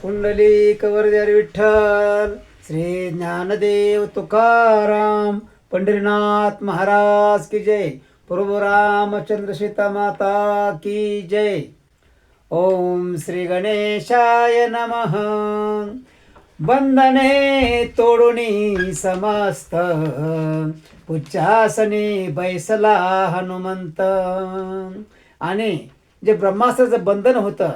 पुंडलिक वरदे विठ्ठल, श्री ज्ञानदेव तुकाराम, पंढरीनाथ महाराज की जय. प्रभु रामचंद्र सीता माता की जय. ओम श्री गणेशाय नमः. बंधने तोडुनी समस्त, उच्चासनी बैसला हनुमंत. आणि जे ब्रह्मास्त्राचं बंधन होतं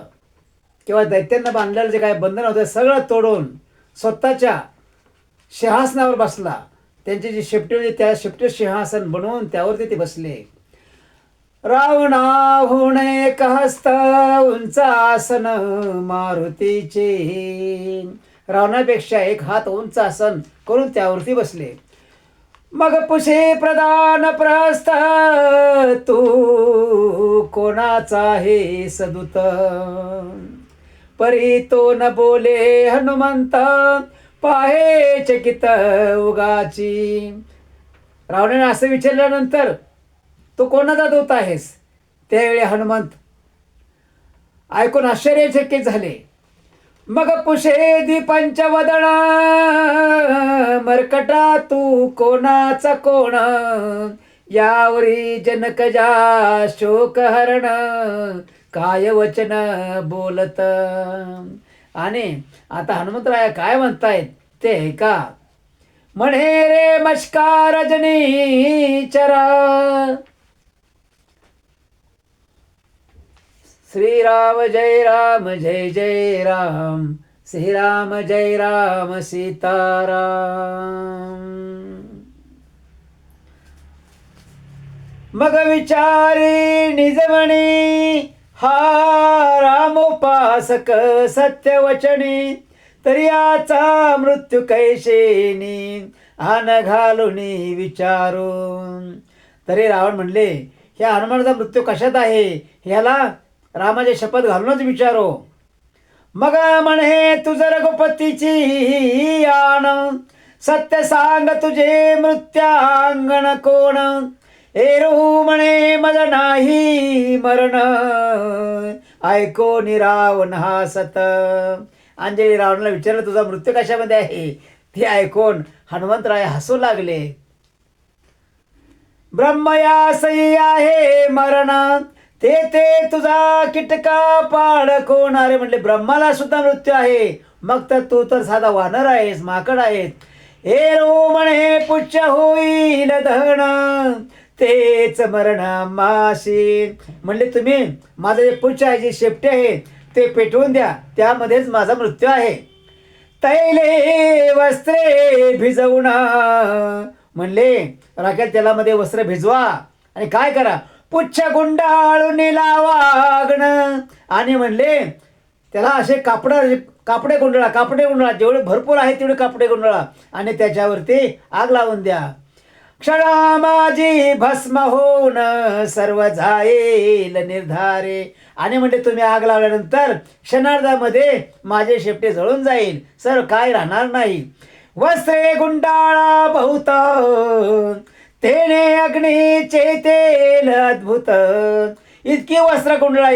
किंवा दैत्यांना बांधलेलं जे काय बंधन होतं सगळं तोडून स्वतःच्या सिंहासनावर बसला. त्यांची जी शेपटी होती त्या शेपटी सिंहासन बनवून त्यावरती ते बसले. रावणाहून एक हस्त उंच आसन मारुतीचे. रावणापेक्षा एक हात उंच आसन करून त्यावरती बसले. मग पुषे प्रधान प्रस्थ, तू कोणाचा हे सदूत. परी तो न बोले हनुमंत, पाहे चकित उगाची. रावणाने असं विचारल्यानंतर तू कोणाचा दूत आहेस, त्यावेळी हनुमंत ऐकून आश्चर्यचकित झाले. मग पुषेदी पंचवदन, मरकटा तू कोणाचा कोण. यावरी जनकजा शोकहरण, काय वचन बोलत. आणि आता हनुमंतराया काय म्हणतायत ते ऐका. म्हणे रे मस्का रजनी चरा, श्रीराम जय राम जय जय राम, श्रीराम जय राम सीताराम. मग विचारी निजमणी, हा रामोपासक सत्यवचनी. तरी याचा मृत्यू कैशेनी, आन घालून विचारून. तरी रावण म्हणले ह्या हनुमानाचा मृत्यू कशात आहे, ह्याला रामाची शपथ घालूनच विचारो. मग म्हणे तुझ रघुपतीची आण, सत्य सांग तुझे मृत्यांगण कोण. एरू म्हणे मज नाही मरण, ऐको रावण हासत. अंजली रावणाला विचारलं तुझा मृत्यू कशामध्ये आहे, ते ऐकून हनुमंतराय हसू लागले. ब्रह्मयासई आहे मरण, ते तुझा किटका पाड कोण. अरे म्हणले ब्रह्माला सुद्धा मृत्यू आहे, मग तर तू तर साधा वानर आहेस, माकड आहेस. एरो म्हणे पुच्छ होईल धन, तेच मरण माशी. म्हणले तुम्ही माझं जे पुच्छ आहे, जी शेपटी आहे ते पेटवून द्या, त्यामध्येच माझा मृत्यू आहे. तैले वस्त्रे भिजवून, म्हणले राखेल तेलामध्ये वस्त्र भिजवा आणि काय करा, पुच्छ गुंडाळून लावागण. आणि म्हणले त्याला असे कापडे गुंडळा, जेवढे भरपूर आहे तेवढे कापडे गुंडळा आणि त्याच्यावरती आग लावून द्या. क्षणा माझी भस्म होऊन सर्व जाईल निर्धारे. आणि म्हणजे तुम्ही आग लावल्यानंतर क्षणार्धामध्ये माझे शेपटे जळून जाईल, सर्व काय राहणार नाही. वस्त्रे गुंडाळा बहुत, तेने अग्नीचे तेल अद्भुत. इतकी वस्त्र गुंडळा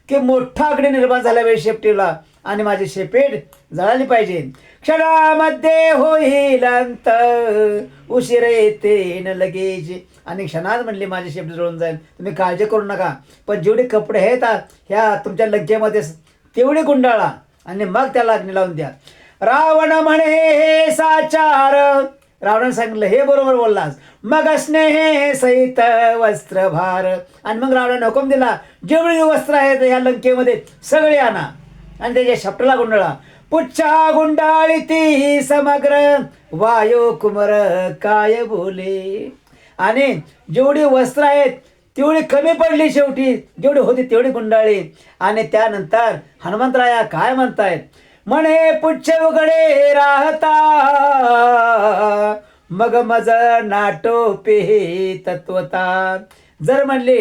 की मोठा अग्नी निर्माण झाला वेळ शेपटीला आणि माझी शेपेट जळाली पाहिजे. क्षणामध्ये होईल अंत, उशीर येते न लगेच. आणि क्षणात म्हणले माझी शेपटी जळून जाईल, तुम्ही काळजी करू नका. पण जेवढे कपडे आहेत ह्या तुमच्या लंकेमध्ये तेवढे गुंडाळा आणि मग त्याला अग्नी लावून द्या. रावण म्हणे हे साचार. रावणाने सांगितलं हे बरोबर बोललास. मग स्नेह सहित वस्त्रभार. आणि मग रावणाने हुकूम दिला जेवढी वस्त्र आहेत या लंकेमध्ये सगळे आणा आणि त्याच्या शेपटाला गुंडाळा. पुच्छा गुंडाळी ती समग्र, वायो कुमर काय बोले. आणि जेवढी वस्त्र आहेत तेवढी कमी पडली, शेवटी जेवढी होती तेवढी गुंडाळी. आणि त्यानंतर हनुमंतराया काय म्हणतायत, म्हणे पुच्छ उघडे राहता, मग मज नाटोपे तत्वता. जर म्हणले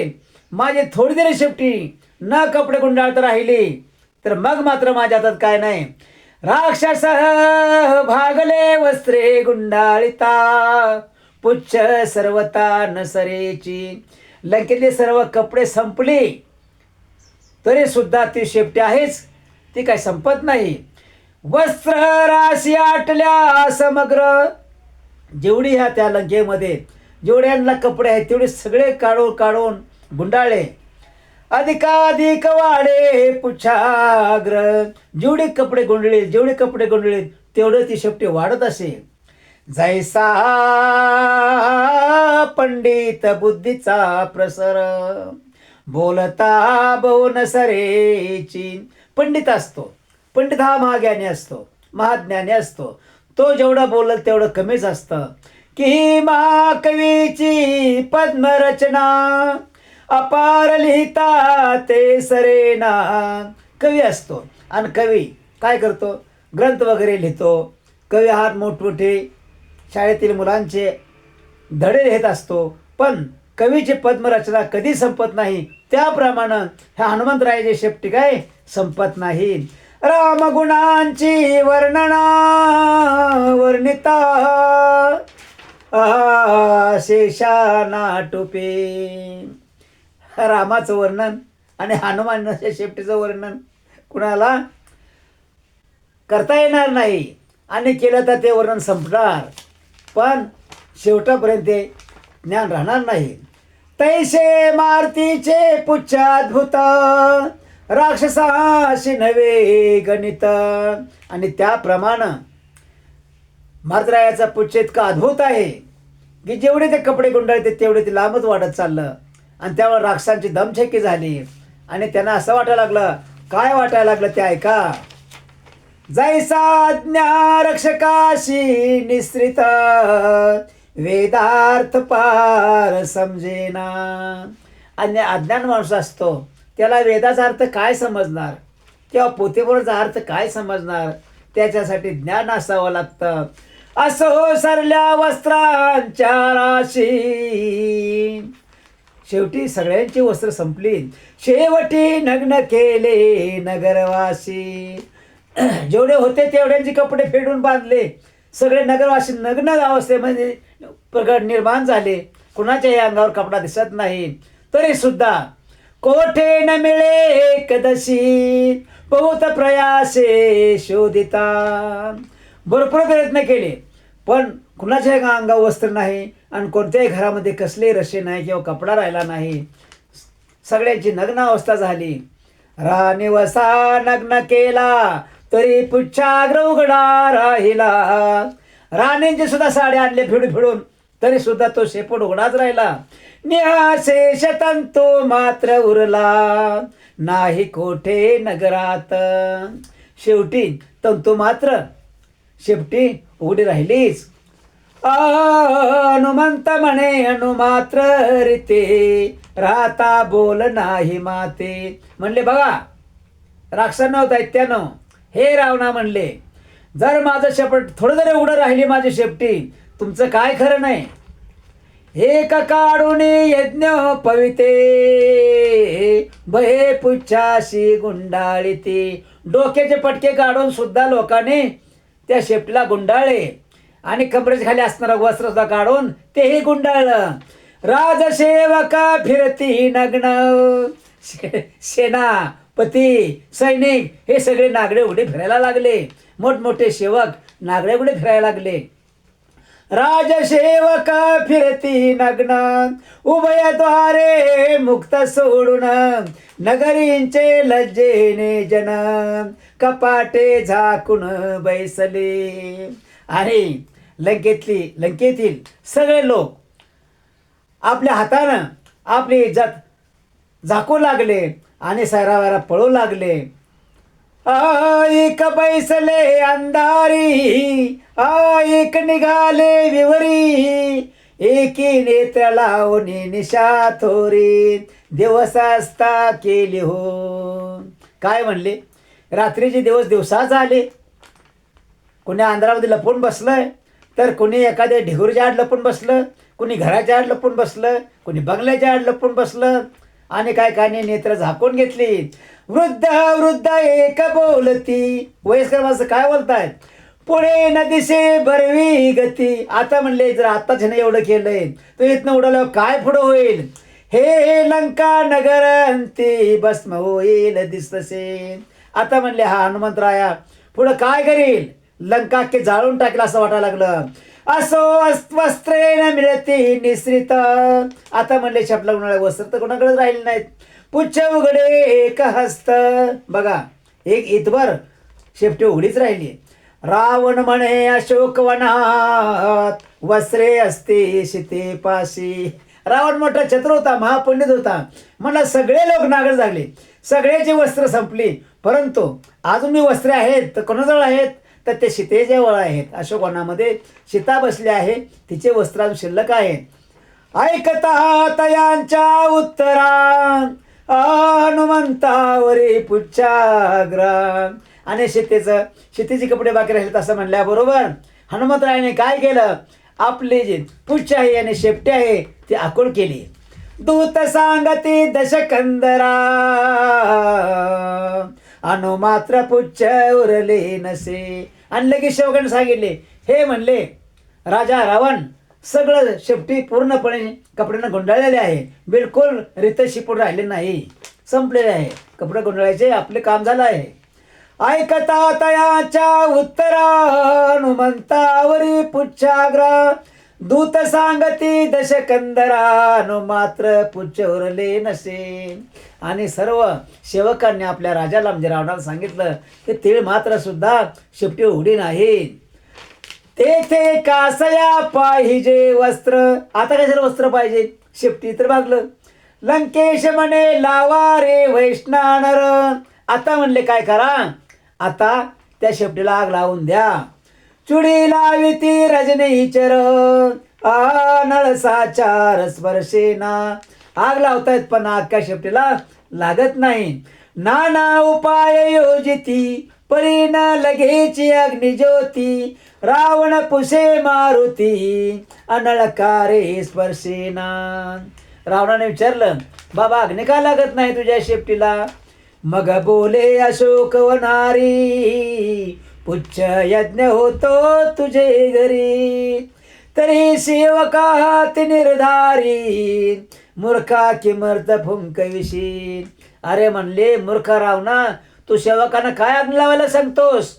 माझी थोडी तरी शेपटी न कपडे गुंडाळत राहिली तर मग मात्र माझ्या हातात काय नाही. राक्षस भागले वस्त्रे गुंडाळिता, पुच्छ सर्वता नसरेची. लंकेतले सर्व कपडे संपले तरी सुद्धा ती शेपटी आहेच, ती काय संपत नाही. वस्त्र राशी आटल्या समग्र, जेवढी ह्या त्या लंकेमध्ये जेवढ्यांना कपडे आहेत तेवढे सगळे काढून काढून गुंडाळले. अधिकाधिक वाढे पुच्छाग्र, जेवढे कपडे गुंडळे जेवढे कपडे गुंडळे तेवढं ती शेपटी वाढत असे. जैसा पंडित बुद्धीचा प्रसर, बोलता बहुन सरेची. पंडित असतो, पंडित हा महाज्ञानी असतो, महाज्ञानी असतो. तो जेवढं बोलल तेवढं कमीच असतं. की महाकवीची पद्मरचना, अपार लिहिता ते सरेना. कवी असतो आणि कवी काय करतो, ग्रंथ वगैरे लिहितो. कवी हा मोठमोठे शाळेतील मुलांचे धडे लिहित असतो, पण कवीची पद्मरचना कधी संपत नाही. त्याप्रमाणे ह्या हनुमंतरायाची शेपटी काय संपत नाही. रामगुणांची वर्णना वर्णिता, शेषा टोपे. रामाचं वर्णन आणि हनुमानाच्या शेपटीचं वर्णन कुणाला करता येणार नाही, आणि केलं तर ते वर्णन संपणार, पण शेवटापर्यंत ते ज्ञान राहणार नाही. तैसे मारुतीचे पुच्छाद्भुत, राक्षसाशी नवे गणित. आणि त्याप्रमाणे मारुतीरायाचा पुच्छ इतका अद्भुत आहे की जेवढे ते कपडे गुंडाळते तेवढे ते लांबच वाढत चाललं. आणि त्यामुळे राक्षसांची दमछेकी झाली आणि त्यांना असं वाटायला लागलं. काय वाटायला लागलं ते ऐका. जैसा ज्ञा रक्षकाशी निश्रित, वेदार्थ पार समजेना. आणि अज्ञान माणूस असतो, त्याला वेदाचा अर्थ काय समजणार किंवा पोथीबरोबरचा अर्थ काय समजणार, त्याच्यासाठी ज्ञान असावं लागतं. असो सरल्या वस्त्रांच्या राशी, शेवटी सगळ्यांची वस्त्र संपली. शेवटी नग्न केले नगरवासी, जेवढे होते तेवढ्यांचे कपडे फेडून बांधले. सगळे नगरवासी नग्न अवस्थेमध्ये प्रगट निर्माण झाले. कुणाच्याही अंगावर कपडा दिसत नाही. तरी सुद्धा कोठे न मिळे एकदशी, बहुत प्रयासे शोधिता. भरपूर प्रयत्न केले पण कुणाच्याही अंगावर वस्त्र नाही आणि कोणत्याही घरामध्ये कसले रशे नाही किंवा कपडा राहिला नाही. सगळ्यांची नग्न अवस्था झाली. रानिवसा नग्न केला तरी पुच्छाग्र उघडा राहिला. राणींची सुद्धा साड्या आणले फिडून फिडून तरी सुद्धा तो शेपूट उघडाच राहिला. निहाशेष तंतू मात्र उरला नाही कोठे नगरात. शेवटी तंतू मात्र शेपटी उघडी राहिलीच. हनुमंत म्हणे हनुमात्र रीते, राहता बोल नाही माते. म्हणले बघा राक्षसांना दैत्यानं, हे रावणा म्हणले जर माझं शेपट थोडं जरी उघडं राहिली माझी शेपटी, तुमचं काय खरं नाही. एक काढून यज्ञ पविते, बहे पुच्छाशी गुंडाळीते. डोक्याचे पटके काढून सुद्धा लोकांनी त्या शेपटीला गुंडाळले आणि कमरेच्या खाली असणारं वस्त्र सुद्धा काढून तेही गुंडाळलं. राजसेवका फिरती नग्न, सेनापती सैनिक हे सगळे नागडे उडे फिरायला लागले. मोठमोठे सेवक नागडे उडे फिरायला लागले. राजसेवक फिरती नग्न, उभयद्वारे मुक्त सोडून, नगरींचे लज्जेने जन, कपाटे झाकून बैसले. आणि लंकेतील सगळे लोक आपल्या हातानं आपली इज्जत झाकू लागले आणि सैरावैरा पळू लागले. एक बैसले अंधारी, एक निघाले विवरी, एकी नेत्र लावणी निशा थोरी, दिवस असता केली हो. काय म्हणले, रात्रीचे दिवस दिवसाच आले. कोणी अंधारामध्ये लपून बसलं, तर कोणी एखाद्या ढिगुरच्या आड लपून बसलं, कोणी घराच्या आड लपून बसलं, कोणी बंगल्याच्या आड लपून बसलं आणि काय काय नेत्र झाकून घेतली. वृद्ध एक बोलती. वयस्कर माणसं काय बोलतायत, पुढे न दिसे बरवी गती. आता म्हणले जर आत्ताच ह्यानं एवढं केलंय तर इथनं उडाल्यावर काय पुढं होईल. हे लंका नगर अंती भस्म होईल दिसतसे. आता म्हणले हा हनुमंतराया पुढं काय करील, लंका की जाळून टाकेल असं वाटायला लागलं. असो वस्त्रे न मिळती निश्रित. आता म्हणले छपला उन्हाळ्या वस्त्र तर कोणाकडे राहिले नाहीत. पुच्छ उघडे एक हस्त. बघा एक इतभर शेपटी उघडीच राहिली. रावण म्हणे अशोकवनात वस्त्रे असते सीतेपाशी. रावण मोठा छत्र होता, महापंडित होता. मला सगळे लोक नागड झाले, सगळ्याची वस्त्र संपली, परंतु अजून मी वस्त्रे आहेत तर कोणाजवळ आहेत, तर ते सीतेजवळ आहेत. अशोकवनामध्ये सीता बसली आहे, तिचे वस्त्र अजून शिल्लक आहेत. ऐकता तयांच्या उत्तरा हनुमंतावरी पुच्छाग्रा. आणि सीतेचे कपडे बाकी राहिले असं म्हणल्याबरोबर हनुमंतरायाने काय केलं, आपली जी पुच्छ आहे आणि शेपटी आहे ती आकुळ केली. दूत सांगती दशकंदरा अनु मात्र पुच्छ उरले नसे. आणि लगेच शेवकाने सांगितले, हे म्हणले राजा रावण सगळं शेपटी पूर्णपणे कपड्यानं गुंडाळलेले आहे, बिलकुल रित शिपून राहिले नाही, संपलेले आहे, कपडे गुंडाळायचे आपले काम झालं आहे. ऐकता तयाच्या उत्तरा हनुमंतावरी पुच्छाग्रा. दूत सांगती दशकंदरा मात्र पुच्छ उरले नसे. आणि सर्व सेवकांनी आपल्या राजाला म्हणजे रावणाला सांगितलं की तीळ मात्र सुद्धा शेपटी उघडी नाही. तेथे कासया पाहिजे वस्त्र. आता कशाला वस्त्र पाहिजे, शेपटी तर भागलं. लंकेश म्हणे लावा रे वैष्णानर. आता म्हणले काय करा, आता त्या शेपटीला आग लावून द्या. चुडी लावी ती रजनीचर नळसाचार स्पर्शेना. आग लावतायत पण आग काय शेपटीला लागत नाही. नाना उपाय योजिती परी न लगेची अग्निज्योती. रावण पुसे मारुती अनळकारे स्पर्शेना. रावणाने विचारलं, बाबा अग्नी का लागत नाही तुझ्या शेपटीला. मग बोले अशोक वनारी पुच्छ यज्ञ होतो तुझे घरी. तरी सेवका हात निर्धारी मूर्खा किमर्थ फुंकविशी. अरे म्हणले मूर्ख रावणा, तू सेवकांना काय अग्नी लावायला सांगतोस,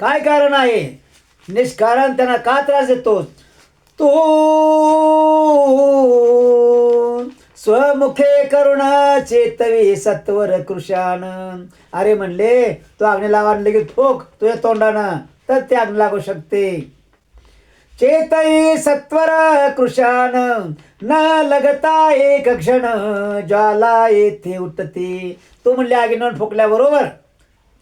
काय कारण आहे, निष्कारण त्यांना का त्रास देतोस. तू स्वमुखे करुण चेतवी सत्वर कृशान. अरे म्हणले तू अग्नी लावा लगेच ठोक तुझ्या तोंडानं तर ते अग्नी लागू शकते. चेतई सत्वर कृशान न लगता एक क्षण ज्वाला येथे उठते. तो म्हणले आगीनं फुकल्याबरोबर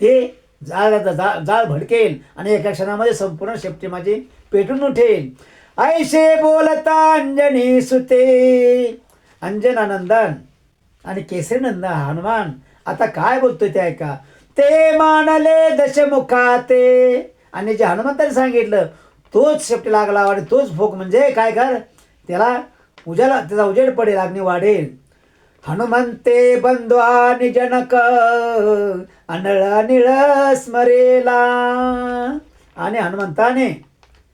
ते जाळ भडकेल आणि एका क्षणामध्ये संपूर्ण शेपटी माझी पेटून उठेल. ऐशे बोलता अंजनी सुते. अंजनानंदन आणि केसरीनंदन हनुमान आता काय बोलतोय ते ऐका. ते मानले दशमुखा ते. आणि जे हनुमंताने सांगितलं तोच शेपटी लागला आणि तोच भोग म्हणजे काय कर, त्याला उजाला त्याचा उजेड पडेल, अग्नी वाढेल. हनुमंते बंधवा निजनक अनळ निळ स्मरेला. आणि हनुमंताने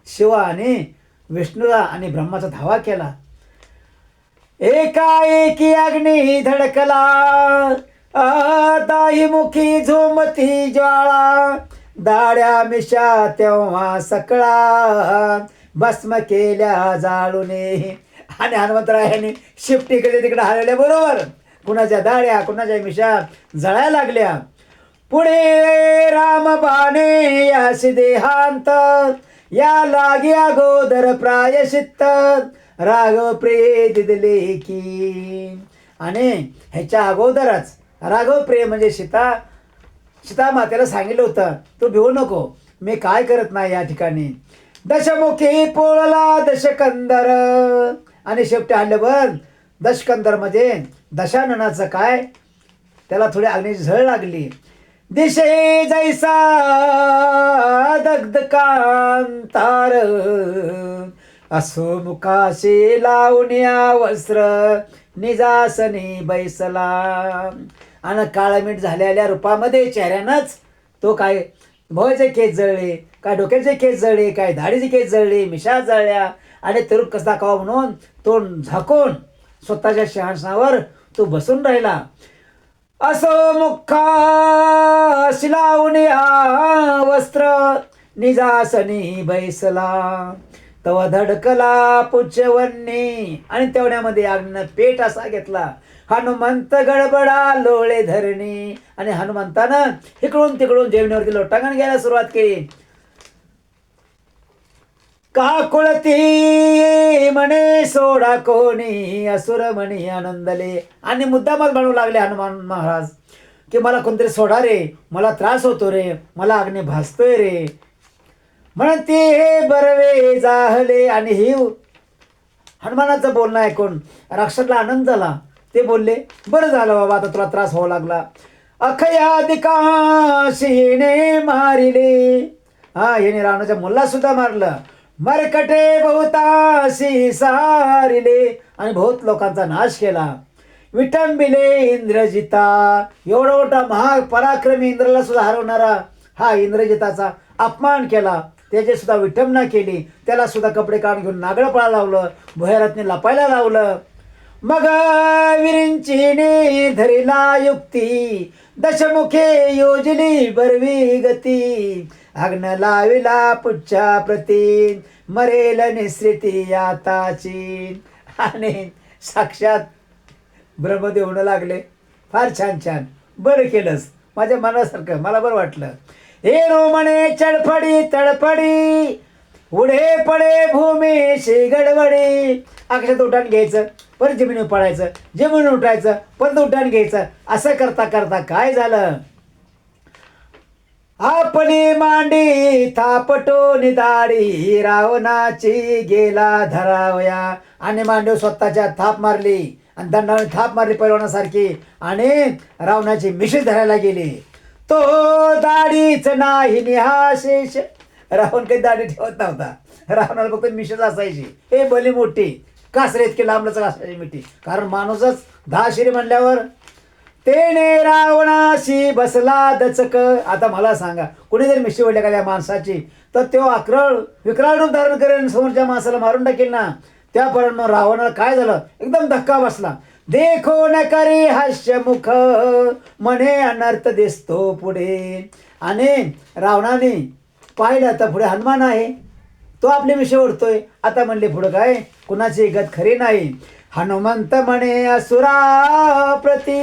शिवा आणि विष्णूला आणि ब्रह्माचा धावा केला. एकाएकी अग्नी धडकला दाही मुखी झोमती ज्वाळा. दाड्या मिशा तेव्हा सकळा भस्म केल्या जाळूने. आणि हनुमंतरायाने शिफ्टी इकडे तिकडे हलवल्या बरोबर कुणाच्या दाड्या कुणाच्या मिशा जळायला लागल्या. पुढे राम बाणे यासी देहांत या लागी अगोदर प्रायश्चित्त राघव प्रिय दिदले की. आणि ह्याच्या अगोदरच राघव प्रिय म्हणजे सीता मातेला सांगितलं होतं तू भिवू नको, मी काय करत नाही या ठिकाणी. दशमुखी पोळला दशकंदर. आणि शेवटी हल्ल्यावर दशकंदर म्हणजे दशाननाचं काय, त्याला थोडी अग्नीची झळ लागली. दिशे जैसा दग्ध कांतार असो मुखाशी लावण्या वस्त्र निजासनी बैसला. आणि काळमीट झालेल्या रूपामध्ये चेहऱ्यानंच तो काय भोवचे केस जळले, काय डोक्याचे केस जळले, काय दाढीचे केस जळले, मिशा जळल्या. आणि ते रूप कसं दाखवा म्हणून तो झाकून स्वतःच्या सिंहासनावर तो बसून राहिला. असो मुखा शिलावून या वस्त्र निजासनी बैसला तव धडकला पुच्छवन्नी. आणि तेवढ्यामध्ये अग्न पेट असा घेतला. हनुमंत गडबडा लोळे धरणी. आणि हनुमंतानं इकडून तिकडून जमिनीवरती लोटांगण घ्यायला सुरुवात केली. काकुळती म्हणे सोडा कोणी असुर म्हणी आनंदले. आणि मुद्दामच म्हणू लागले हनुमान महाराज की मला कोणतरी सोडा रे, मला त्रास होतो रे, मला अग्नी भासतोय रे. म्हणते हे बरवे जाहले. आणि ही हनुमानाचं बोलणं ऐकून राक्षसला आनंद झाला. ते बोलले बरं झालं बाबा, आता तुला त्रास व्हावा लागला. अखयादिकाशीने मारिले. हा, याने रावणाच्या मुलाला सुद्धा मारलं. मरकटे बहुताशी सारिले. आणि बहुत लोकांचा नाश केला. विटंबिले इंद्रजिता. एवढा मोठा महापराक्रमी इंद्राला सुद्धा हरवणारा हा इंद्रजिताचा अपमान केला. त्याची सुद्धा विटंबना केली. त्याला सुद्धा कपडे काढून घेऊन नागडपळा लावलं. भुयारातने लपायला लावलं. मग विरिंचीने धरिला युक्ती दशमुखे योजली बरवी गती. अग्न लाविला पुच्छा प्रती मरेल निसृती आताची. आणि साक्षात ब्रह्मदेव होणं लागले. फार छान छान, बरं केलंस, माझ्या मनासारखं मला बरं वाटलं. हे रोमणे चडफडी तडफडी उडे पडे भूमीशी गडबडी. अक्षरात उठाण घ्यायचं, परत जमिनीवर पडायचं, जमिनीवर उठायचं, परत उठाण घ्यायचं. असं करता करता काय झालं, आपली मांडी थापटो निदाडी रावणाची गेला धरावया. आणि मांडव स्वतःच्या थाप मारली आणि दंडाने थाप मारली पैलवानासारखी. आणि रावणाची मिशी धरायला गेली. तो दाढीच नाही निहाशेष. रावण काही दाढी ठेवत नव्हता. रावणाला फक्त मिशीच असायची. हे भली मोठी कासरे इतकी लांबलच असायची मिठी. कारण माणूसच 10 शिरी म्हणल्यावर. तेने रावणाशी बसला दचक. आता मला सांगा, कुणी जर मिशी ओढल्या का त्या माणसाची तर तो विक्राळ रूप धारण करेन, समोरच्या माणसाला मारून टाकेल ना. त्यापर्यंत रावणाला काय झालं, एकदम धक्का बसला. देखो न करी हास्यमुख म्हणे अनर्थ दिसतो पुढे. आणि रावणाने पाहिलं तर पुढे हनुमान आहे, तो आपले मिशी ओढतोय. आता म्हणले पुढं काय, कुणाची गत खरी नाही. हनुमंत म्हणे असुरा प्रती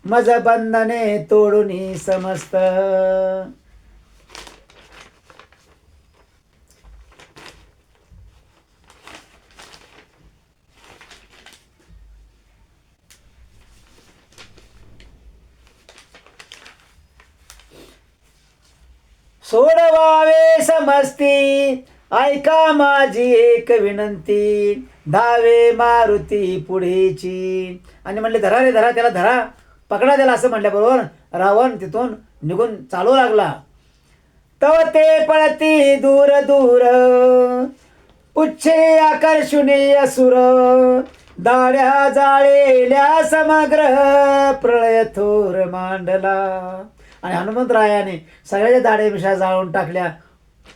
मज बंधने तोडून समस्त. सोडवावे समस्ती ऐका माझी एक विनंती धावे मारुती पुढेची. आणि म्हणले धरा रे धरा, त्याला धरा, पकडा त्याला. असं म्हणल्याबरोबर रावण तिथून निघून चालू लागला. तव ते पळती दूर दूर पुच्छे आकर्षुनी असुर दाड्या जाळेल्या समग्र प्रळय थोर मांडला. आणि हनुमंतरायाने सगळ्याच्या दाढे मिशा जाळून टाकल्या.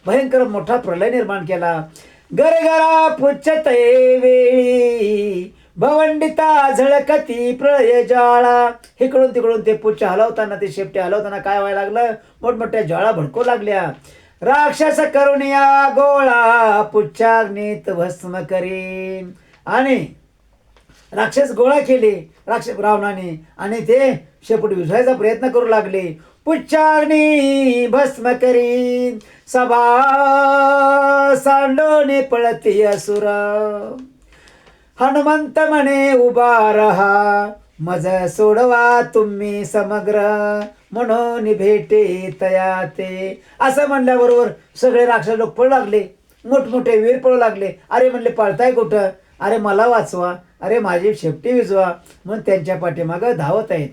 भयंकर मोठा प्रलय निर्माण केला. गरगरा पुच्छते वेळी भवंडिता झळकती प्रळय ज्वाळा. इकडून तिकडून ते पुच्छ हलवताना, ते शेपटे हलवताना काय व्हायला लागलं, मोठमोठ्या ज्वाळा भडकू लागल्या. राक्षस करून या गोळा पुच्छाग्नीत भस्म करीन. आणि राक्षस गोळा केले रावणाने आणि ते शेपूट विझवायचा प्रयत्न करू लागले. पुच्छाग्नी भस्म करीन सभा सांडोने पळती असुर. हनुमंत म्हणे उभा रहा मज सोडवा तुम्ही समग्र म्हणून भेटे तया ते. असं म्हणल्याबरोबर सगळे राक्षस लोक पळू लागले, मोठमोठे वीर पळू लागले. अरे म्हणले पळताय कुठं, अरे मला वाचवा, अरे माझी शेपटी विजवा म्हणून त्यांच्या पाठीमागं धावत आहेत.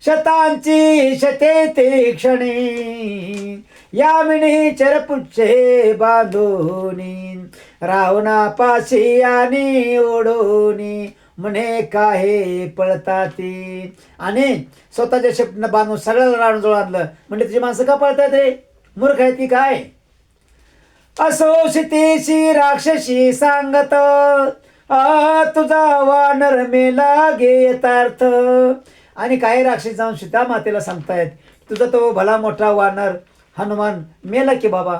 शतांची शते ते क्षणी यामिनी चरपुच्छे बांधोनी रावणापाशी आणि ओढोनी म्हणे काहे पळताती. आणि स्वतःच्या शेपटीनं बांधून सगळ्याला रावणाजवळ आणलं. म्हणजे तुझी माणसं का पळतात रे, मूर्ख आहे ती काय. असोशितेशी राक्षसी सांगत तुझा वानर मेला गे यथार्थ आणि काही राक्षस जाऊन सीता मातेला सांगतायत तुझा तो भला मोठा वानर हनुमान मेला की बाबा.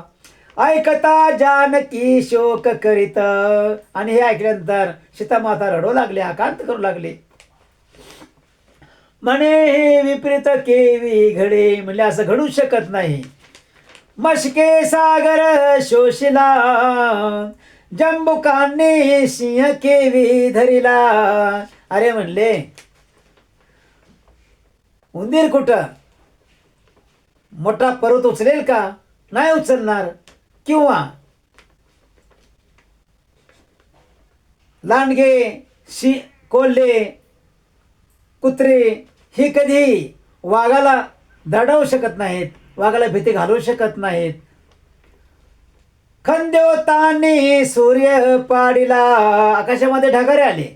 ऐकता जानकी शोक करीत, आणि हे ऐकल्यानंतर सीता माता रडू लागली, आकांत करू लागली. म्हणे हे विपरीत केवी घडे, म्हणजे असं घडू शकत नाही. मशके सागर शोषिला, जंबुकांनी सिंह केवी धरिला. अरे म्हणले उंदीर कुठं मोठा पर्वत उचलेल का? नाही उचलणार. किंवा लांडगे कोल्हे कुत्रे हे कधी वाघाला दडवू शकत नाहीत, वाघाला भीती घालवू शकत नाहीत. खंद्योतानी सूर्य पाडिला, आकाशामध्ये ढगारे आले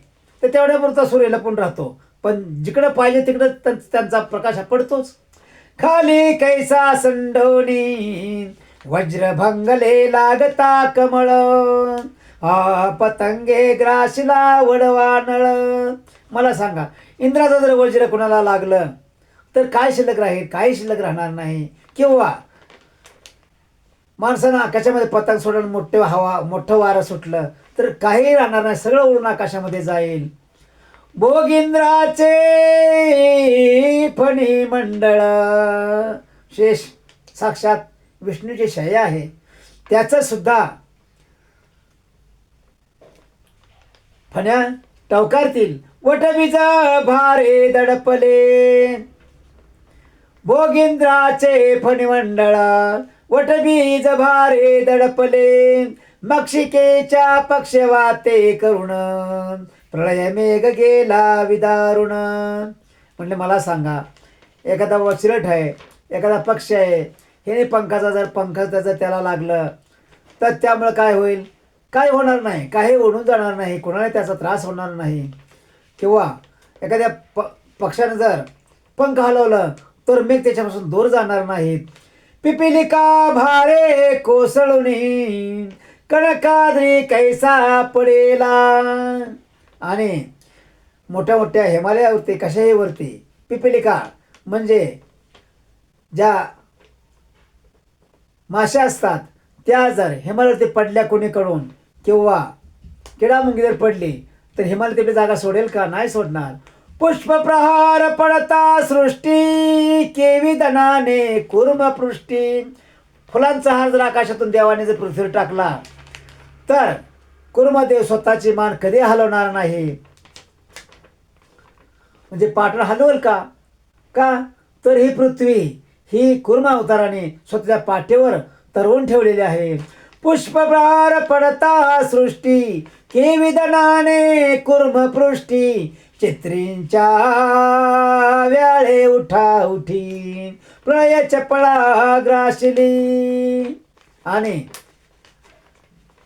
तर तेवढ्यापुरता सूर्य लपून राहतो, पण जिकडं पाहिजे तिकडं त्यांचा प्रकाश पडतोच. खाली कैसा संडोनी वज्र भंगले लागता कमळ, पतंगे ग्रासला वडवानळ. मला सांगा इंद्राचं जर वज्र कुणाला लागलं तर काय शिल्लक राहील? काही शिल्लक राहणार नाही. किंवा माणसानं आकाशामध्ये पतंग सोडून मोठं वारं सुटलं तर काही राहणार नाही, सगळं उडून आकाशामध्ये जाईल. भोगिंद्राचे फणी मंडळ, शेष साक्षात विष्णूची शय्या आहे, त्याचं सुद्धा फण्या टवकारतील. वटबीज भारे दडपले, भोगिंद्राचे फणिमंडळ वटबीज भारे दडपले. मक्षिकेच्या पक्षवाते करुण, प्रळय मेघ गेला विदारुण. म्हणले मला सांगा एखादा वचिरट आहे, एखादा पक्षी आहे, हे पंखाचा जर पंख त्याला लागलं तर त्यामुळे काय होईल? काय होणार नाही, काही ओढून जाणार नाही, कोणाला त्याचा त्रास होणार नाही. किंवा एखाद्या पक्ष्यानं जर पंख हलवलं तर मेघ त्याच्यापासून दूर जाणार नाहीत. पिपिलिका भारे कोसळुनी, कणकाद्री कैसा पडेला. आणि मोठ्या मोठ्या हिमालयावरती कशाही वरती पिपिलिका म्हणजे ज्या माश्या असतात त्या जर हिमालयावरती पडल्या कोणीकडून किंवा किडामुंगी जर पडली तर हिमालय तेवढी जागा सोडेल का? नाही सोडणार. पुष्पप्रहार पडता सृष्टी, केवी दनाने कुर्मपृष्टी. फुलांचा हार जर आकाशातून देवाने जर पृथ्वीवर टाकला तर कुर्मदेव स्वतःची मान कधी हलवणार नाही. म्हणजे पाठण हलवल का? तर ही पृथ्वी ही कुर्म अवताराने स्वतःच्या पाठीवर तरवून ठेवलेली आहे. पुष्पप्रहार पडता सृष्टी, केवी दनाने कुर्मपृष्टी. चित्रींच्या व्याळे उठा उठी, प्रळय चपळा ग्रासली. आणि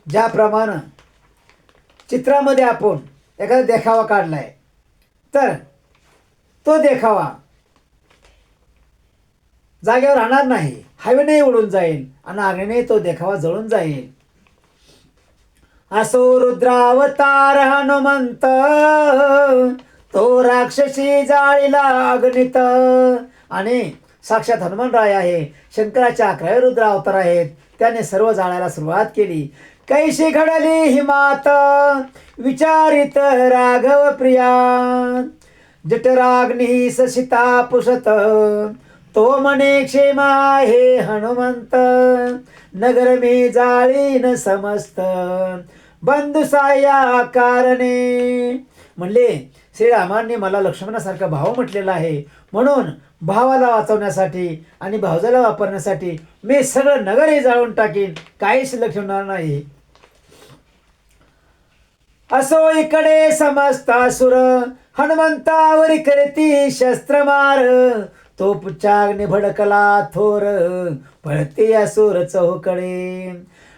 ज्याप्रमाणे चित्रामध्ये आपण एखादा देखावा काढलाय तर तो देखावा जागेवर राहणार नाही, हवेने उडून जाईल आणि आगीने तो देखावा जळून जाईल. असो रुद्रावतार हनुमंत, तो राक्षसी जाळीला अग्नित. आणि साक्षात हनुमानराय आहे, शंकराच्या 11 रुद्र अवतार आहेत, त्याने सर्व जाळायला सुरुवात केली. कैशी घडली हिमात, विचारित राघव प्रिया. जठराग्नी ससिता पुसत, तो म्हणे क्षेमा हे हनुमंत. नगर मी जाळीन समस्त, बंधू साया कारणे. म्हणले श्रीरामांनी मला लक्ष्मणासारखा भाव म्हटलेला आहे, म्हणून भावाला वाचवण्यासाठी आणि भावजाला वापरण्यासाठी मी सगळं नगरही जाळून टाकीन, काही शिल्लक ठेवणार नाही. असो इकडे समस्तासुर, हनुमंतावरी करती शस्त्रमार. तो पुच्चाग्नी भडकला थोर, पळती असुर चौकडे.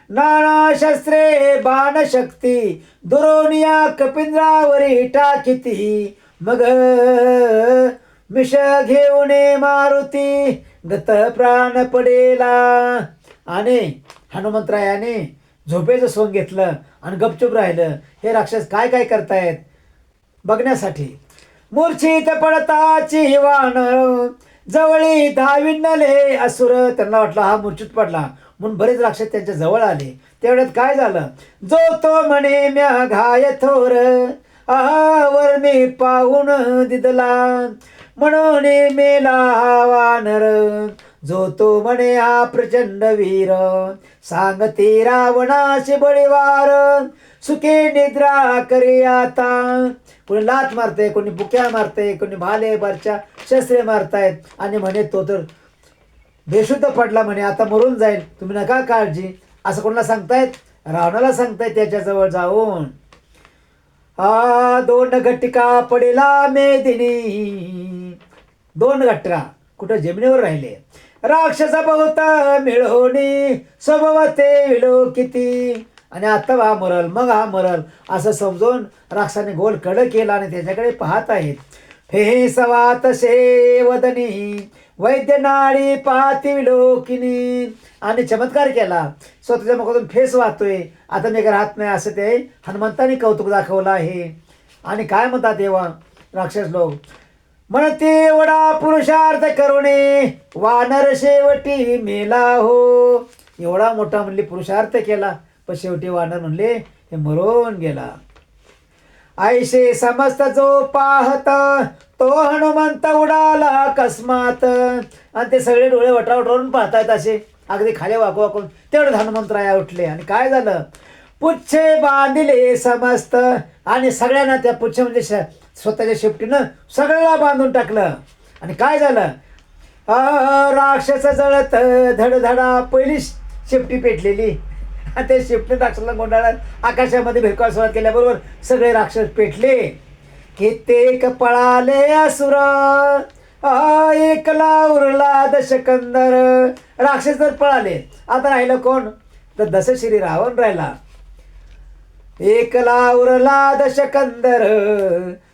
नाना शस्त्रे बाणशक्ती, दुरोनिया कपिंद्रावरी टाकिती. मग मिष घेऊन मारुती, गत प्राण पडेला. आणि हनुमंतरायाने झोपेचं सोंग घेतलं आणि गपचूप राहिलं. हे राक्षस काय काय करतायत बघण्यासाठी. मूर्छित पडताची वानर जवळी धाविनले असुर. त्यांना वाटलं हा मूर्छित पडला म्हणून बरेच राक्षस त्यांच्या जवळ आले. तेवढ्यात काय झालं, जो तो म्हणे म्या घाय थोर आवर मी पाहून दिदला म्हणून मेला हा वानर. जो तो म्हणे हा प्रचंड वीर सांगते रावणाचे बळीवार. सुखे निद्रा करे आता. कोणी लात मारते, कोणी बुक्या मारते, कोणी भाले बरच्या शस्त्रे मारतायत आणि म्हणे तो तर बेशुद्ध पडला म्हणे आता मरून जाईल, तुम्ही नका काळजी, असं कोणाला सांगतायत? रावणाला सांगतायत त्याच्याजवळ जाऊन. दोन घटिका पडेला मेदिनी. दोन घटका कुठं जमिनीवर राहिले. राक्षसा बहुत मिळवणी स्वभावते विलो किती. आणि आता हा मरल मग हा मरल असं समजून राक्षसाने गोल कडक केला आणि त्याच्याकडे पाहत आहेत. फेसवा तसे वदनी वैद्य नाडी पाहती विलोकिनी. आणि चमत्कार केला, स्वतःच्या मुखातून फेस वाहतोय, आता मी राहत नाही असं ते हनुमंताने कौतुक दाखवलं आहे. आणि काय म्हणतात तेव्हा राक्षस लोक, म्हणते एवढा पुरुषार्थ करुणे वानर शेवटी मेला हो. एवढा मोठा म्हणले पुरुषार्थ केला पण शेवटी वानर म्हणले हे मरून गेला. ऐशे समस्त जो पाहत तो हनुमंत उडाला अकस्मात. आणि ते सगळे डोळे वटावटावरून पाहतायत असे अगदी खाली वाकू वाकून. तेवढं हनुमंतराया उठले आणि काय झालं, पुच्छे बांधिले समस्त. आणि सगळ्यांना त्या पुच्छ म्हणजे स्वतःच्या शेपटीनं सगळ्याला बांधून टाकलं. आणि काय झालं, राक्षस जळत धडधडा. पहिली शेपटी पेटलेली आणि ते शेपटी राक्षसाला गोंडाळत आकाशामध्ये भिरकाळ सुरुवात केल्याबरोबर सगळे राक्षस पेटले. कित्येक पळाले असुर एकला उरला दशकंदर. राक्षस तर पळाले, आता राहिलं कोण, तर दशशिरी रावण राहिला. एकला उरला दशकंदर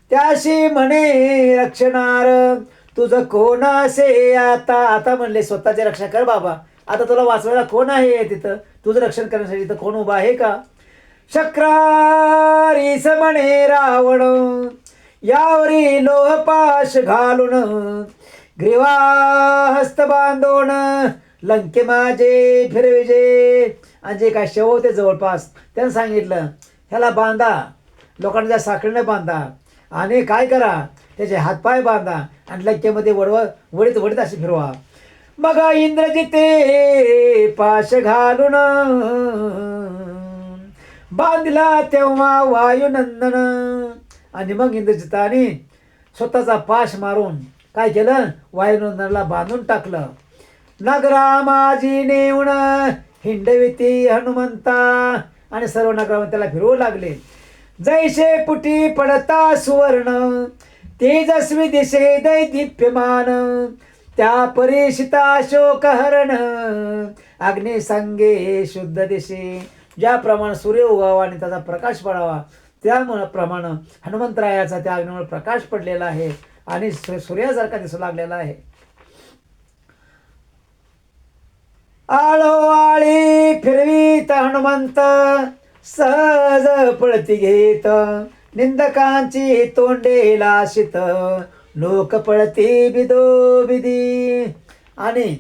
त्याशी म्हणे रक्षणार. तुझं कोण असे आता. आता म्हणले स्वतःची रक्षा कर बाबा, आता तुला वाचवायला कोण आहे तिथं, तुझं रक्षण करण्यासाठी तिथं कोण उभा आहे का. शक्रारीस म्हणे रावण यावरी लोहपाश घालून ग्रीवा हस्त बांधून लंके माझे फिरविजे. आणि जे काय शव होते जवळपास त्यानं सांगितलं ह्याला बांधा, लोकांना त्या साखळीने बांधा आणि काय करा त्याचे हातपाय बांधा आणि लंकेमध्ये वडीत वडीत असे फिरवा. मग इंद्रजिते पाश घालून बांधला तेव्हा वायुनंदन. आणि मग इंद्रजिताने स्वतःचा पाश मारून काय केलं, वायुनंदनला बांधून टाकलं. नगरा माझी नेऊन हिंडविती हनुमंता. आणि सर्व नगरामध्ये त्याला फिरवू लागले. जैसे पुटी पडता सुवर्ण तेजस्वी दिशे दैदिप्यमान. त्या परिषिता शोकहरण अग्निसंगे शुद्ध दिशे. ज्याप्रमाणे सूर्य उगावा आणि त्याचा प्रकाश पडावा त्याप्रमाणे हनुमंतरायाचा त्या अग्नीमुळे प्रकाश पडलेला आहे आणि सूर्यासारखा दिसू लागलेला आहे. आळोआळी फिरवीत हनुमंत सहज पळती घेत. निंदकांची तोंडे लाशित लोक पळती बिदो बिदी. आणि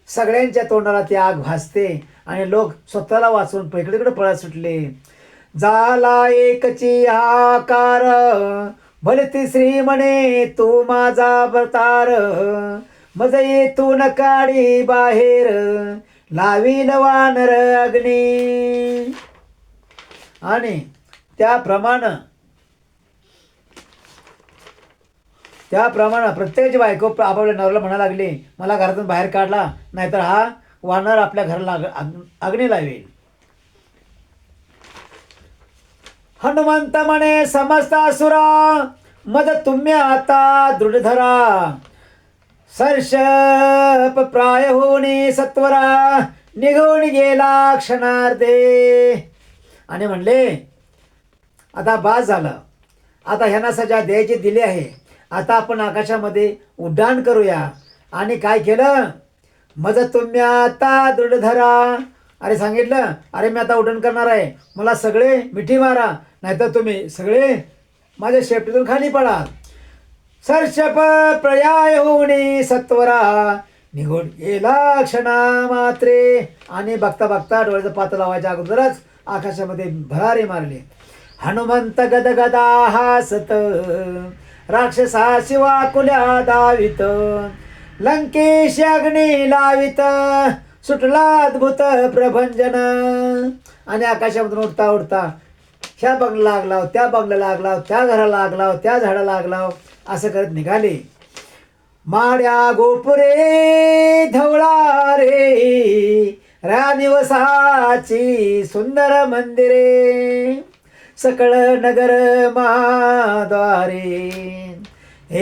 सगळ्यांच्या तोंडाला ती आग भासते आणि लोक स्वतःला वाचून इकडे तिकडे पळत सुटले. झाला एकची हाकार भलती श्री म्हणे तू माझा अवतार. मज येथून काढी बाहेर लावील वानर अग्नी. आणि त्याप्रमाणे प्रत्येक बायको आपापल्या नवऱ्याला म्हणायला लागली मला घरातून बाहेर काढला नाहीतर हा वानर आपल्या घराला अग्नी लावेल. हनुमंत म्हणे समस्त असुरा मद तुम्ही आता दृढ धरा. सर्षप प्राय होणे सत्वरा निघून गेला क्षणार्धे. आणि म्हणले आता बास झालं, आता ह्यांना सजा द्यायची दिली आहे, आता आपण आकाशामध्ये उड्डाण करूया. आणि काय केलं, मज तुम्ही आता दृढ धरा. अरे सांगितलं अरे मी आता उड्डाण करणार आहे, मला सगळे मिठी मारा नाहीतर तुम्ही सगळे माझ्या शेपटीतून खाली पडा. सर्षप प्रयाय होणे सत्वरा निघून गेला क्षणा मात्रे. आणि बघता बघता डोळ्याचं पात लावायच्या अगोदरच आकाशामध्ये भरारी मारली. हनुमंत गदगदा हासत राक्षसा शिवाकुल्या दावित. लंकेश अग्नी लावित सुटला अद्भुत प्रभंजन. आणि आकाशामधून उडता उडता ह्या बंगला लागलाव, त्या बंगला लागलाव, त्या घराला लागलाव, त्या झाडा लागलाव, असं करत निघाले. माड्या गोपुरे धवळा रे रानिवसाची सुंदर मंदिरे. सकळ नगर महाद्वारे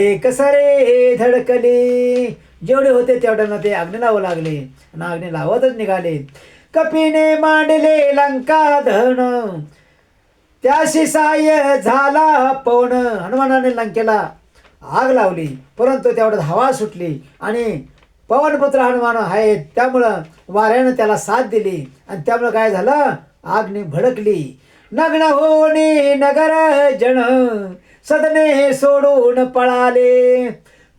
एक सरे धडकली. जेवढे होते तेवढ्यांना ते अग्नी लावू लागले आणि अग्नी लावतच निघाले. कपीने मांडले लंका दहन त्याशी साय झाला पवन. हनुमानाने लंकेला आग लावली, परंतु तेवढ्यात हवा सुटली आणि पवनपुत्र हनुमान आहेत त्यामुळं वाऱ्यानं त्याला साथ दिली आणि त्यामुळं काय झालं, आगनी भडकली. नग्न होणे नगर जन सदने सोडून पळाले.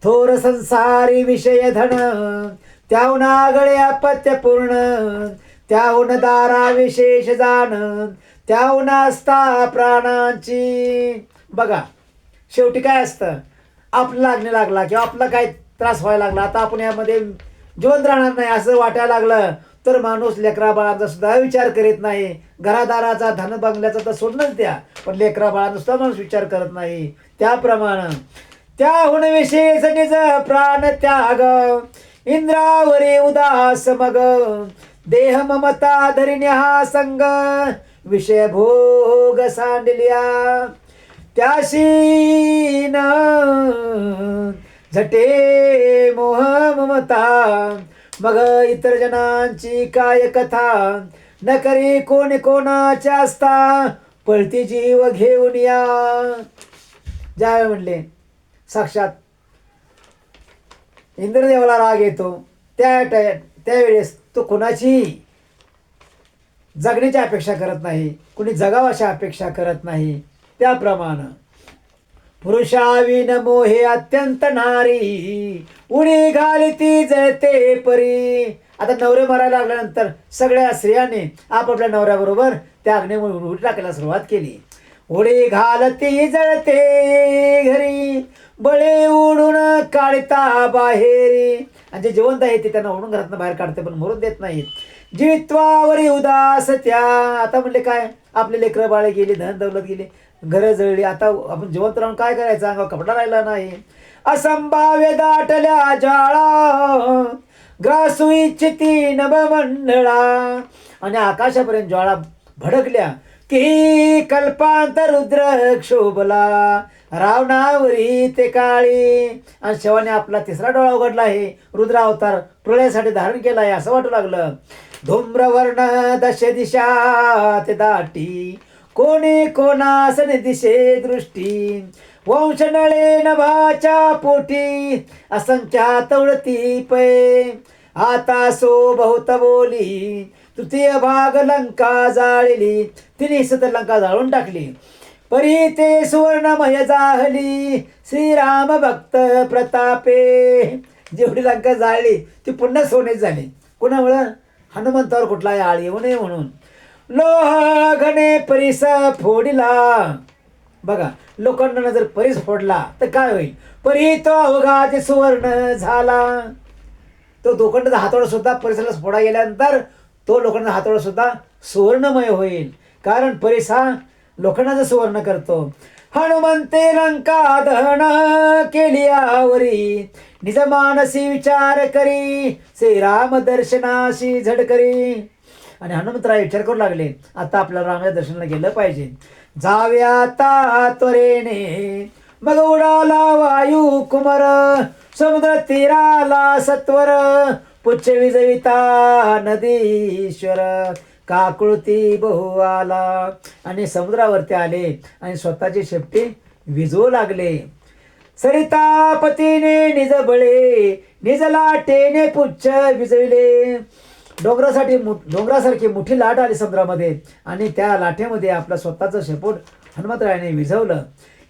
थोर संसारी विषय धन त्याहून आगळे अपत्य पूर्ण. त्याहून दारा विशेष जाण त्याहून असता प्राणांची. बघा शेवटी काय असतं, आपला लागणे लागला किंवा आपला काय त्रास व्हायला लागला, आता आपण यामध्ये जिवंत राहणार नाही असं वाटायला लागलं तर माणूस लेकरा बाळांचा सुद्धा विचार करीत नाही. घरादाराचा धन बंगल्याचा तर सोडणंच द्या, पण लेकरा बाळांचा सुद्धा माणूस विचार करत नाही. त्याप्रमाणे त्याहून विशेष निज प्राण त्याग इंद्रावरी उदास मग. देह ममता धरिण्या संग विषय भोग सांडल्या. त्याशी न झटे मोह ममता मग इतर जनांची काय कथा. न करी कोणी कोणाच्या असता पळती जीव घेऊन या. ज्यावेळी म्हणले साक्षात इंद्रदेवाला राग येतो त्यावेळेस तो कोणाची जगण्याची अपेक्षा करत नाही, कुणी जगावाशी अपेक्षा करत नाही. त्याप्रमाणे पुरुषाविन मोहे अत्यंत नारी उडी घालती जळते परी. आता नवरे मारायला लागल्यानंतर सगळ्या स्त्रियांनी आपापल्या नवऱ्याबरोबर त्या अग्नीमुळे उडी टाकायला सुरुवात केली. उडी घालती जळते घरी बळे उडून काढता बाहेरी. आणि जे जिवंत आहे ते त्यांना ओढून घरातनं बाहेर काढते पण मरून देत नाहीत. जीवित्वावरी उदास त्या. आता म्हणले काय, आपले लेकरं बाळे गेली, धन दौलत गेली, घरं जळली, आता आपण जिवंत राहून काय करायचं, अंगावर कपडा राहिला नाही. असंभाव्य दाटल्या ज्वाळा ग्रासू इच्छिती नभमंडळा. आणि आकाशापर्यंत ज्वाळा भडकल्या की कल्पांत रुद्र क्षोभला. रावणावरी ते काळी. आणि शिवाने आपला तिसरा डोळा उघडला आहे, रुद्र अवतार प्रलयासाठी धारण केला आहे असं वाटू लागलं. धूम्रवर्ण दश दिशा ते दाटी कोणी कोणास दिशे दृष्टी. वंश नळे नभाच्या पोटी असंख्या तवळती पै. आता सो बहुत बोली तृतीय भाग लंका जाळली. तिने सत लंका जाळून टाकली. परी ते सुवर्णमय जाहली श्रीराम भक्त प्रतापे. जेवढी लंका जाळली ती पुन्हा सोनेच झाली. कुणामुळं, हनुमंतावर कुठलाही आळ येऊ नये म्हणून. लोह घने परिस फोडिला. बघा लोखंडानं जर परिस फोडला तर काय होईल, परी तो अवघात सुवर्ण झाला. तो लोखंडाचा हातोडा सुद्धा परिसराला फोडा गेल्यानंतर तो लोखंडाचा हातोडा सुद्धा सुवर्णमय होईल, कारण परिस हा लोखंडाचं सुवर्ण करतो. हनुमंते लंका दहन केली आवरी निज मानसी विचार करी श्रीराम दर्शनाशी झडकरी. आणि हनुमंतराय विचार करू लागले, आता आपल्याला रामाच्या दर्शनाला गेलं पाहिजे. जाव्या आता त्वरेने मग उडाला वायू कुमार. समुद्र तीराला सत्वर पुच्छ विजविता नदीश्वर. काकुळती बहु आला. आणि समुद्रावरती आले आणि स्वतःची शेपटी विजवू लागले. सरितापतीने निज बळे निज लाटेने पुच्छ विजविले. डोंगरासारखी मोठी लाट आली समुद्रामध्ये आणि त्या लाटेमध्ये आपलं स्वतःचं शेपूट हनुमंतरायाने विझवलं.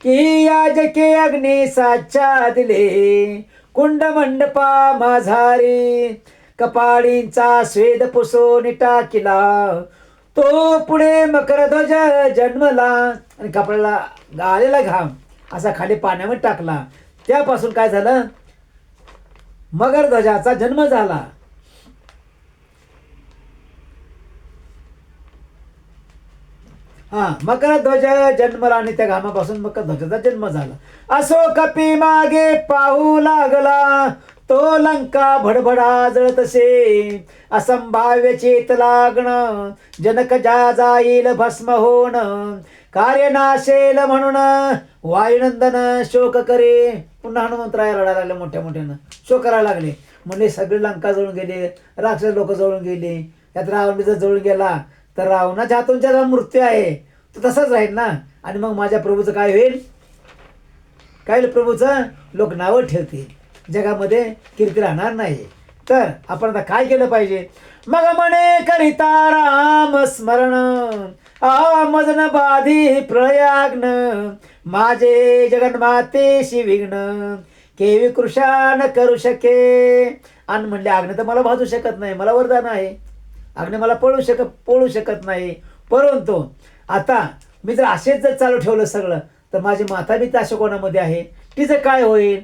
की याजके अग्नी साच्या दिले कुंड मंडपा माझारी कपाळींचा स्वेद पुसून टाकिला तो पुढे मकरध्वज जन्मला आणि कपाळाला गालेला घाम असा खाली पाण्यामध्ये टाकला. त्यापासून काय झालं, मकरध्वजाचा जन्म झाला. मकरध्वज जन्मला आणि त्या घामापासून मकरध्वजाचा जन्म झाला. असो कपी मागे पाहू लागला तो लंका भडभडा जळतसे असंभाव्य चेत लागण जनक जा जाईल भस्म होण कार्य नाशेल म्हणून वायुनंदन शोक करे. पुन्हा हनुमंतराय रडायला लागले, मोठ्या मोठ्यानं शोक करायला लागले. म्हणजे सगळे लंका जळून गेले, राक्षस लोक जळून गेले. त्यात रावण जर जळून गेला तर रावणाच्या हातून ज्याचा मृत्यू आहे तो तसाच राहील ना. आणि मग माझ्या प्रभूचं काय होईल, काय होईल प्रभूचं, लोक नावं ठेवतील, जगामध्ये कीर्ती राहणार नाही. तर आपण आता काय केलं पाहिजे, मग म्हणे करिता राम स्मरण मजन बाधी प्रयाग्न माझे जगन्मातेशी विघ्न केवी कृशान करू शके. आणि म्हणले आग्ने तर मला भाजू शकत नाही, मला वरदान आहे, आग्ने मला पळू शकत नाही. परंतु आता मी जर असेच जर चालू ठेवलं सगळं तर माझी माता बी त्या कोणामध्ये आहे, तिचं काय होईल.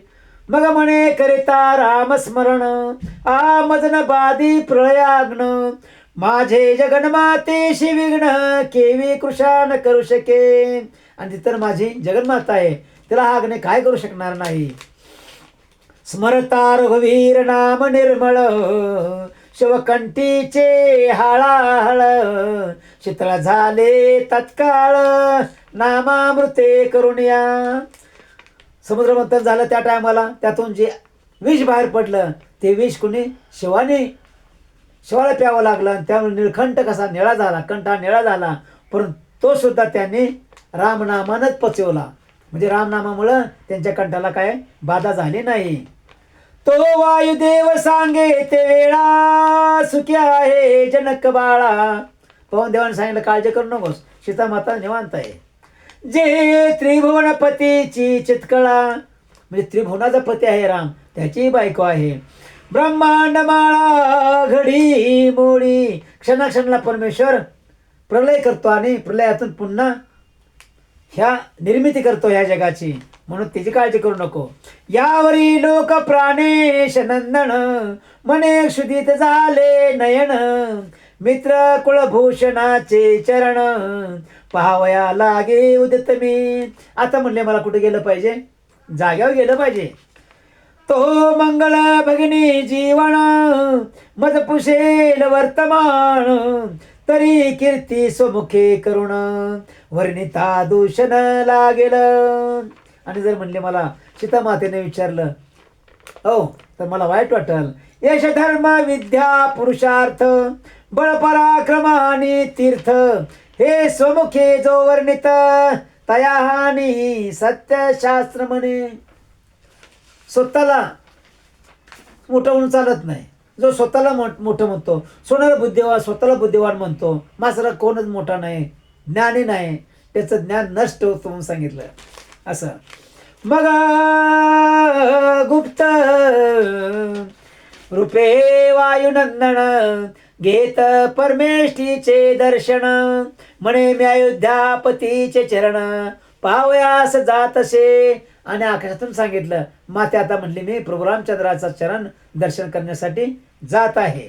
मग म्हणे करिता रामस्मरण मजन बाधी प्रयाग्न माझे जगन्मातेशी विघ्न केवी कृशान करू शके. आणि ती तर माझी जगन्माता आहे, तिला आग्ने काय करू शकणार नाही. स्मरता रघुवीर नाम निर्मळ शिवकंठीचे हळाहळ शीतळ झाले तत्काळ नामामृते करुणिया. समुद्र मंथन झालं त्या टायमाला त्यातून जे विष बाहेर पडलं ते विष कुणी शिवाला प्यावं लागलं आणि त्यामुळे निळकंठ कसा निळा झाला, कंठ हा निळा झाला. परंतु तो सुद्धा त्यांनी रामनामानच पचवला. म्हणजे रामनामामुळं त्यांच्या कंठाला काय बाधा झाली नाही. तो वायुदेव सांगे ते वेळा सुखी आहे जनक बाळा. पवन देवाने सांगितलं काळजी करू नकोस, सीता माता निवांत आहे. जे त्रिभुवनपतीची चितकळा, म्हणजे त्रिभुवनाचा पती आहे राम, त्याची बायको आहे. ब्रह्मांड माळा घडी मोडी क्षणाक्षणाला परमेश्वर प्रलय करतो आणि प्रलयातून पुन्हा ह्या निर्मिती करतो ह्या जगाची, म्हणून त्याची काळजी करू नको. यावरी लोक प्राणेश नंदन म्हणे क्षुदित झाले नयन मित्र कुळभूषणाचे चरण पाहावया लागे उदित मी. आता म्हणले मला कुठे गेलं पाहिजे, जाग्यावर गेलं पाहिजे. तो मंगळ भगिनी जीवन मज पुशेल वर्तमान तरी कीर्ती स्वमुखे करुण वर्णिता दूषण लागेल. आणि जर म्हणले मला सीता मातेने विचारलं हो तर मला वाईट वाटल. यश धर्म विद्या पुरुषार्थ बळ पराक्रम आणि तीर्थ हे स्वमुखे जो वर्णित तया हानी सत्यशास्त्र म्हणे. स्वतःला मोठं म्हणून चालत नाही. जो स्वतःला मोठं म्हणतो, सोनार बुद्धिवान, स्वतःला बुद्धिवान म्हणतो, मासरा कोणच मोठा नाही, ज्ञानी नाही, त्याचं ज्ञान नष्ट होतं म्हणून सांगितलं असं. मग गुप्त रूपे वायुनंदन घेत परमेष्ठीचे दर्शन म्हणे मी अयोध्यापतीचे चरण पावयास जातसे. आणि आकाशातून सांगितलं माते आता म्हणली मी प्रभू रामचंद्राचा चरण दर्शन करण्यासाठी जात आहे.